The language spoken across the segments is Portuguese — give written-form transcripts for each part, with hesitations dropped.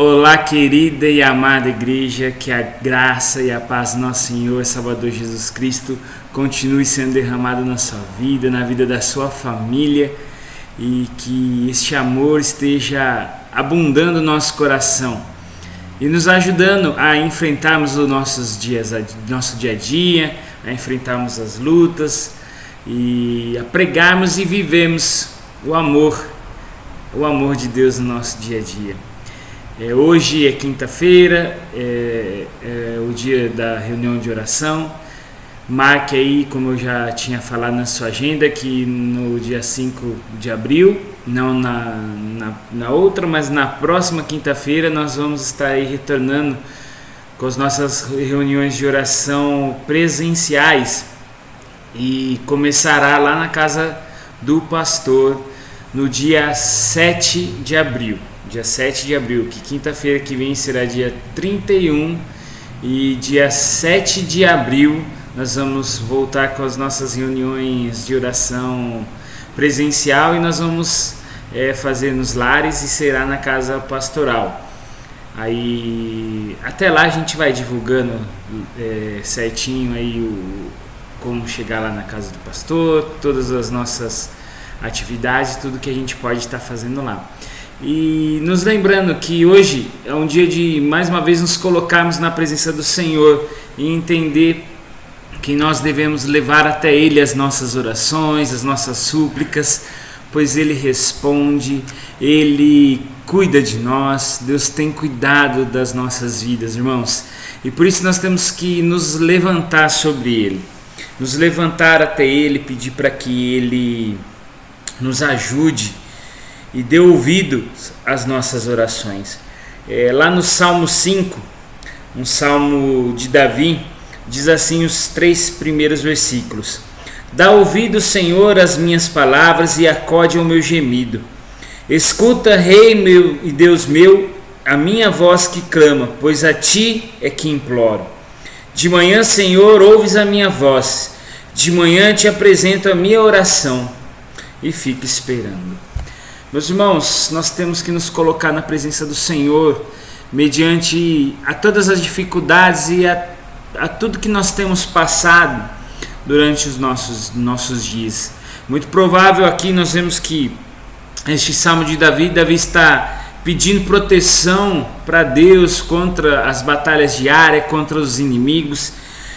Olá, querida e amada igreja, que a graça e a paz do nosso Senhor e Salvador Jesus Cristo continue sendo derramado na sua vida, na vida da sua família, e que este amor esteja abundando no nosso coração e nos ajudando a enfrentarmos os nosso dia a dia, a enfrentarmos as lutas e a pregarmos e vivemos o amor de Deus no nosso dia a dia. Hoje é quinta-feira, é o dia da reunião de oração. Marque aí, como eu já tinha falado na sua agenda, que no dia 5 de abril, não na outra, mas na próxima quinta-feira, nós vamos estar aí retornando com as nossas reuniões de oração presenciais, e começará lá na casa do pastor no dia 7 de abril. Dia 7 de abril, que quinta-feira que vem será dia 31, e dia 7 de abril nós vamos voltar com as nossas reuniões de oração presencial, e nós vamos fazer nos lares e será na casa pastoral. Aí até lá a gente vai divulgando certinho aí como chegar lá na casa do pastor, todas as nossas atividades, tudo que a gente pode estar fazendo lá. E nos lembrando que hoje é um dia de mais uma vez nos colocarmos na presença do Senhor e entender que nós devemos levar até Ele as nossas orações, as nossas súplicas, pois Ele responde, Ele cuida de nós. Deus tem cuidado das nossas vidas, irmãos, e por isso nós temos que nos levantar sobre Ele, nos levantar até Ele, pedir para que Ele nos ajude e dê ouvido às nossas orações. Lá no Salmo 5, um salmo de Davi, diz assim os 3 primeiros versículos: Dá ouvido, Senhor, às minhas palavras e acode ao meu gemido. Escuta, Rei meu e Deus meu, a minha voz que clama, pois a Ti é que imploro. De manhã, Senhor, ouves a minha voz, de manhã te apresento a minha oração e fico esperando. Meus irmãos, nós temos que nos colocar na presença do Senhor mediante a todas as dificuldades e a tudo que nós temos passado durante os nossos dias. Muito provável aqui nós vemos que este salmo de Davi está pedindo proteção para Deus contra as batalhas diárias, contra os inimigos.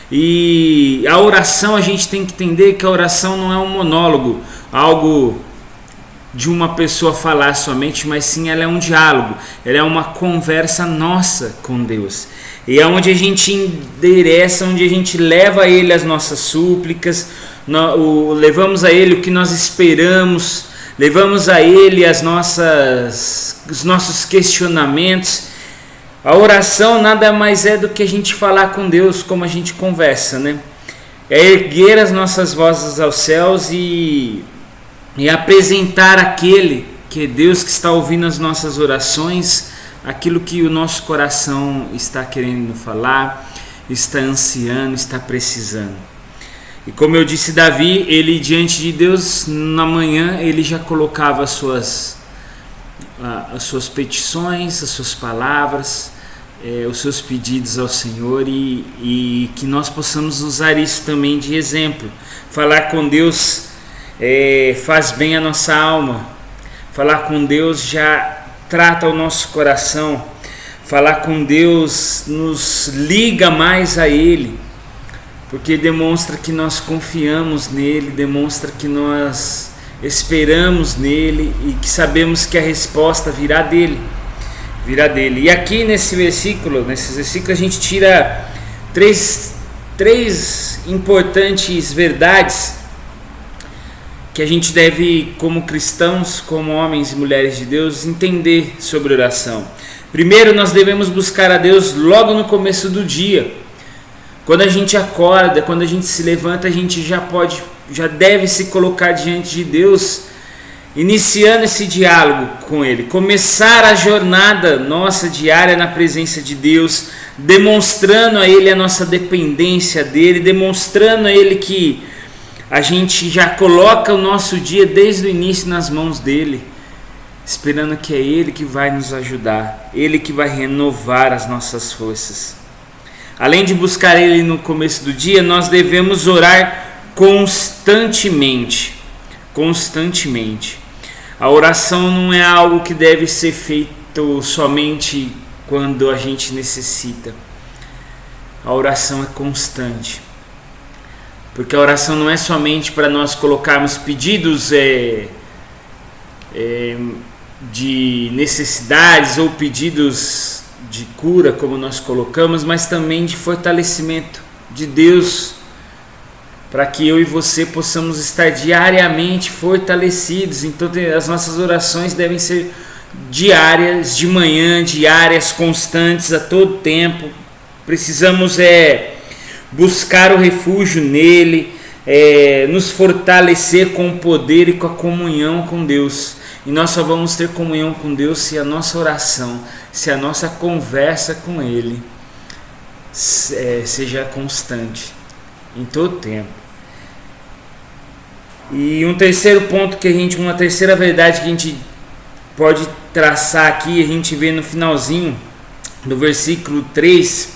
E a oração, a gente tem que entender que a oração não é um monólogo, algo de uma pessoa falar somente, mas sim ela é um diálogo, ela é uma conversa nossa com Deus, e é onde a gente endereça, onde a gente leva a Ele as nossas súplicas, levamos a Ele o que nós esperamos, levamos a Ele os nossos questionamentos. A oração nada mais é do que a gente falar com Deus como a gente conversa, né? É erguer as nossas vozes aos céus e apresentar aquele que é Deus, que está ouvindo as nossas orações, aquilo que o nosso coração está querendo falar, está ansiando, está precisando. E como eu disse, Davi, ele diante de Deus, na manhã, ele já colocava as suas petições, as suas palavras, os seus pedidos ao Senhor, e que nós possamos usar isso também de exemplo. Falar com Deus faz bem a nossa alma. Falar com Deus já trata o nosso coração. Falar com Deus nos liga mais a Ele, porque demonstra que nós confiamos nele, demonstra que nós esperamos nele e que sabemos que a resposta virá dele. E aqui nesses versículos a gente tira três importantes verdades que a gente deve, como cristãos, como homens e mulheres de Deus, entender sobre oração. Primeiro, nós devemos buscar a Deus logo no começo do dia. Quando a gente acorda, quando a gente se levanta, a gente já deve se colocar diante de Deus, iniciando esse diálogo com Ele, começar a jornada nossa diária na presença de Deus, demonstrando a Ele a nossa dependência dEle, demonstrando a Ele que a gente já coloca o nosso dia desde o início nas mãos dEle, esperando que é Ele que vai nos ajudar, Ele que vai renovar as nossas forças. Além de buscar Ele no começo do dia, nós devemos orar constantemente. Constantemente. A oração não é algo que deve ser feito somente quando a gente necessita. A oração é constante. Porque a oração não é somente para nós colocarmos pedidos de necessidades ou pedidos de cura, como nós colocamos, mas também de fortalecimento de Deus, para que eu e você possamos estar diariamente fortalecidos. Então as nossas orações devem ser diárias, de manhã, diárias, constantes, a todo tempo. Precisamos buscar o refúgio nele, nos fortalecer com o poder e com a comunhão com Deus. E nós só vamos ter comunhão com Deus se a nossa oração, se a nossa conversa com Ele seja constante, em todo tempo. E um terceiro ponto uma terceira verdade que a gente pode traçar aqui, a gente vê no finalzinho do versículo 3,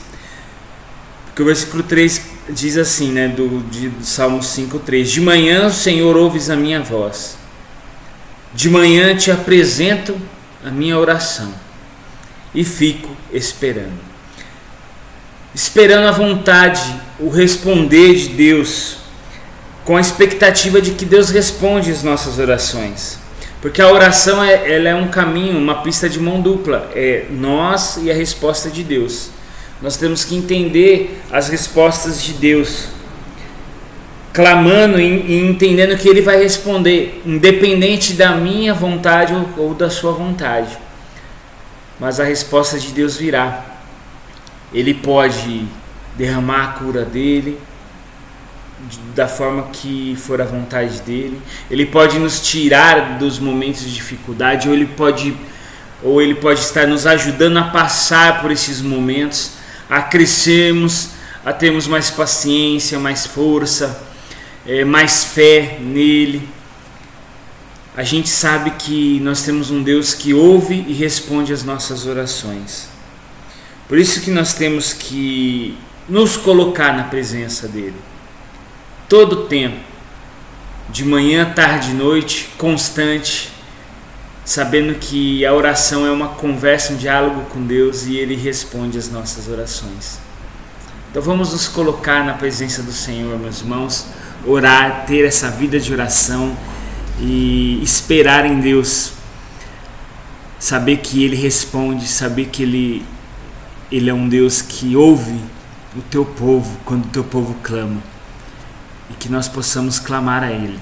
porque o versículo 3 diz assim, né, do Salmo 5:3: De manhã, Senhor, ouves a minha voz, de manhã te apresento a minha oração e fico esperando a vontade, o responder de Deus, com a expectativa de que Deus responde as nossas orações. Porque a oração ela é um caminho, uma pista de mão dupla, é nós e a resposta de Deus. Nós temos que entender as respostas de Deus, clamando e entendendo que Ele vai responder, independente da minha vontade ou da sua vontade. Mas a resposta de Deus virá. Ele pode derramar a cura dele da forma que for a vontade dele. Ele pode nos tirar dos momentos de dificuldade, ou ele pode estar nos ajudando a passar por esses momentos, a crescermos, a termos mais paciência, mais força, mais fé nele. A gente sabe que nós temos um Deus que ouve e responde às nossas orações. Por isso que nós temos que nos colocar na presença dele todo o tempo, de manhã, tarde e noite, constante, sabendo que a oração é uma conversa, um diálogo com Deus, e Ele responde às nossas orações. Então vamos nos colocar na presença do Senhor, meus irmãos, orar, ter essa vida de oração e esperar em Deus, saber que Ele responde, saber que Ele é um Deus que ouve o teu povo quando o teu povo clama, e que nós possamos clamar a Ele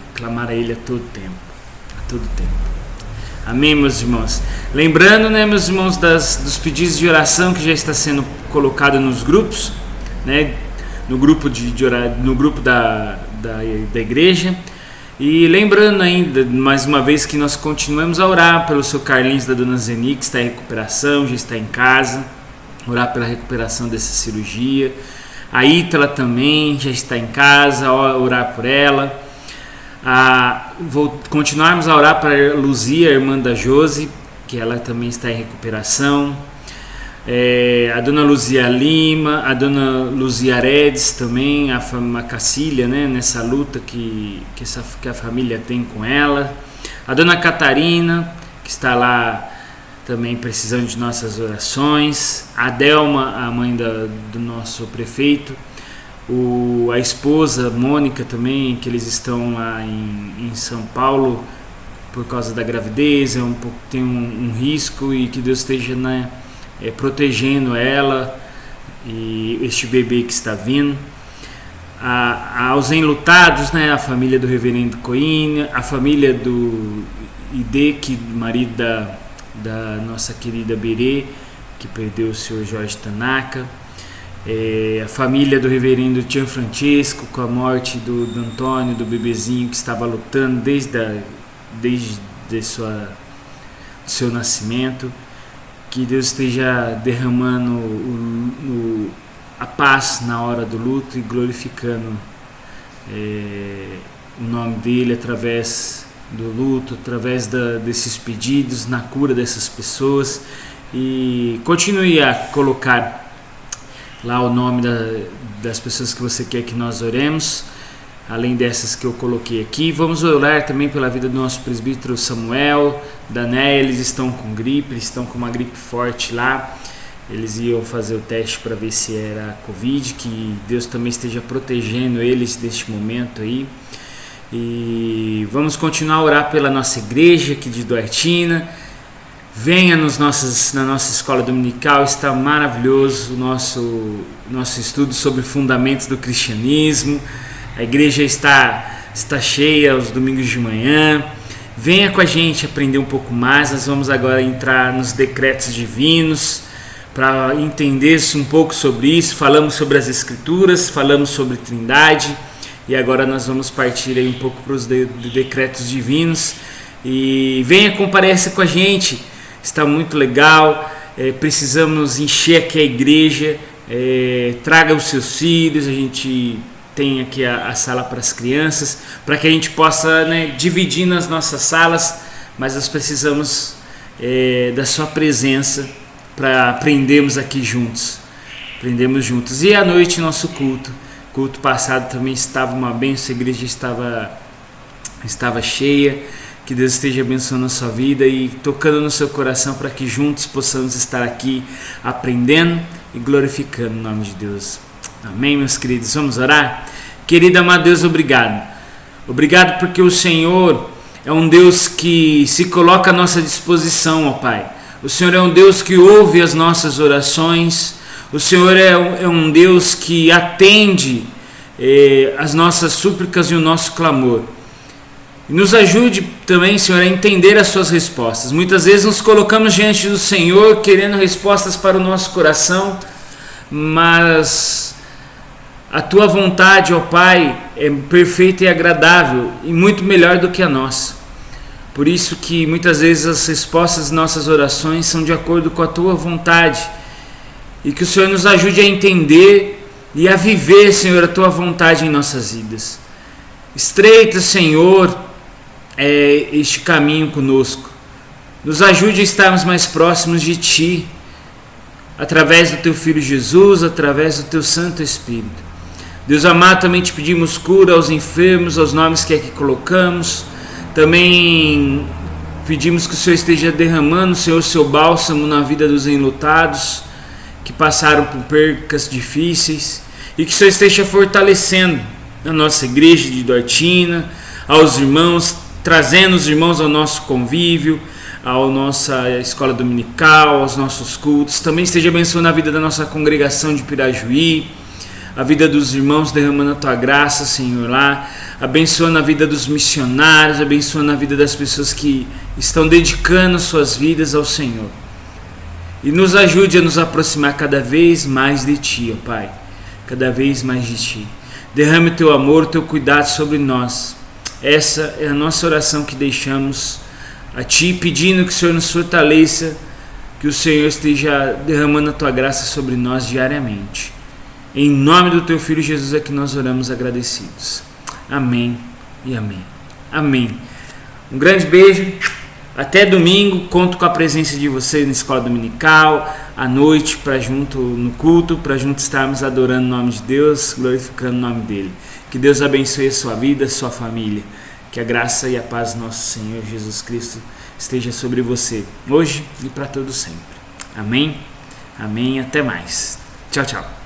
a todo tempo. Amém, meus irmãos? Lembrando, né, meus irmãos, dos pedidos de oração que já está sendo colocado nos grupos, né, no grupo da igreja. E lembrando ainda, mais uma vez, que nós continuamos a orar pelo seu Carlinhos da Dona Zeni, que está em recuperação, já está em casa, orar pela recuperação dessa cirurgia. A Ítala também já está em casa, orar por ela. Continuarmos a orar para a Luzia, a irmã da Josi, que ela também está em recuperação. A Dona Luzia Lima, a Dona Luzia Redes também, a Cacília, né, nessa luta que a família tem com ela. A Dona Catarina, que está lá também precisando de nossas orações. A Delma, a mãe do nosso prefeito. A esposa Mônica também, que eles estão lá em São Paulo por causa da gravidez, tem um risco, e que Deus esteja, né, protegendo ela e este bebê que está vindo. Aos enlutados, né, a família do reverendo Coinha, a família do Idek, marido da nossa querida Berê, que perdeu o senhor Jorge Tanaka, a família do reverendo Tian Francesco, com a morte do Antônio, do bebezinho que estava lutando desde seu nascimento. Que Deus esteja derramando a paz na hora do luto e glorificando o nome dele através do luto, através desses pedidos, na cura dessas pessoas. E continue a colocar lá o nome das pessoas que você quer que nós oremos, além dessas que eu coloquei aqui. Vamos orar também pela vida do nosso presbítero Samuel, da Né. Eles estão com gripe, eles estão com uma gripe forte lá. Eles iam fazer o teste para ver se era Covid, que Deus também esteja protegendo eles neste momento aí. E vamos continuar a orar pela nossa igreja aqui de Duartina. Venha na nossa escola dominical, está maravilhoso o nosso estudo sobre fundamentos do cristianismo. A igreja está cheia aos domingos de manhã. Venha com a gente aprender um pouco mais. Nós vamos agora entrar nos decretos divinos para entender um pouco sobre isso. Falamos sobre as escrituras, falamos sobre Trindade e agora nós vamos partir aí um pouco para os decretos divinos. E venha, compareça com a gente, está muito legal. Precisamos encher aqui a igreja. Traga os seus filhos, a gente tem aqui a sala para as crianças, para que a gente possa, dividir nas nossas salas, mas nós precisamos da sua presença para aprendermos aqui juntos. Aprendemos juntos. E à noite nosso culto passado também estava uma bênção, a igreja estava cheia. Que Deus esteja abençoando a sua vida e tocando no seu coração para que juntos possamos estar aqui aprendendo e glorificando o nome de Deus. Amém, meus queridos? Vamos orar? Querido amado Deus, obrigado. Obrigado porque o Senhor é um Deus que se coloca à nossa disposição, ó Pai. O Senhor é um Deus que ouve as nossas orações. O Senhor é um Deus que atende as nossas súplicas e o nosso clamor. E nos ajude também, Senhor, a entender as suas respostas. Muitas vezes nos colocamos diante do Senhor querendo respostas para o nosso coração, mas a tua vontade, ó Pai, é perfeita e agradável e muito melhor do que a nossa. Por isso que muitas vezes as respostas de nossas orações são de acordo com a tua vontade. E que o Senhor nos ajude a entender e a viver, Senhor, a tua vontade em nossas vidas. Estreita, Senhor, este caminho conosco. Nos ajude a estarmos mais próximos de Ti, através do Teu Filho Jesus, através do Teu Santo Espírito. Deus amado, também te pedimos cura aos enfermos, aos nomes que aqui colocamos. Também pedimos que o Senhor esteja derramando, Senhor, o seu bálsamo na vida dos enlutados, que passaram por percas difíceis, e que o Senhor esteja fortalecendo a nossa igreja de Duartina, aos irmãos, trazendo os irmãos ao nosso convívio, à nossa escola dominical, aos nossos cultos. Também esteja abençoando a vida da nossa congregação de Pirajuí, a vida dos irmãos, derramando a tua graça, Senhor, lá, abençoando a vida dos missionários, abençoando a vida das pessoas que estão dedicando suas vidas ao Senhor. E nos ajude a nos aproximar cada vez mais de Ti, ó Pai, cada vez mais de Ti. Derrame o Teu amor, o Teu cuidado sobre nós. Essa é a nossa oração que deixamos a Ti, pedindo que o Senhor nos fortaleça, que o Senhor esteja derramando a Tua graça sobre nós diariamente. Em nome do Teu Filho Jesus é que nós oramos agradecidos. Amém e amém. Amém. Um grande beijo. Até domingo. Conto com a presença de vocês na escola dominical, à noite, para junto no culto, para junto estarmos adorando o nome de Deus, glorificando o nome dEle. Que Deus abençoe a sua vida, a sua família. Que a graça e a paz do nosso Senhor Jesus Cristo esteja sobre você, hoje e para todo sempre. Amém? Amém. Até mais. Tchau, tchau.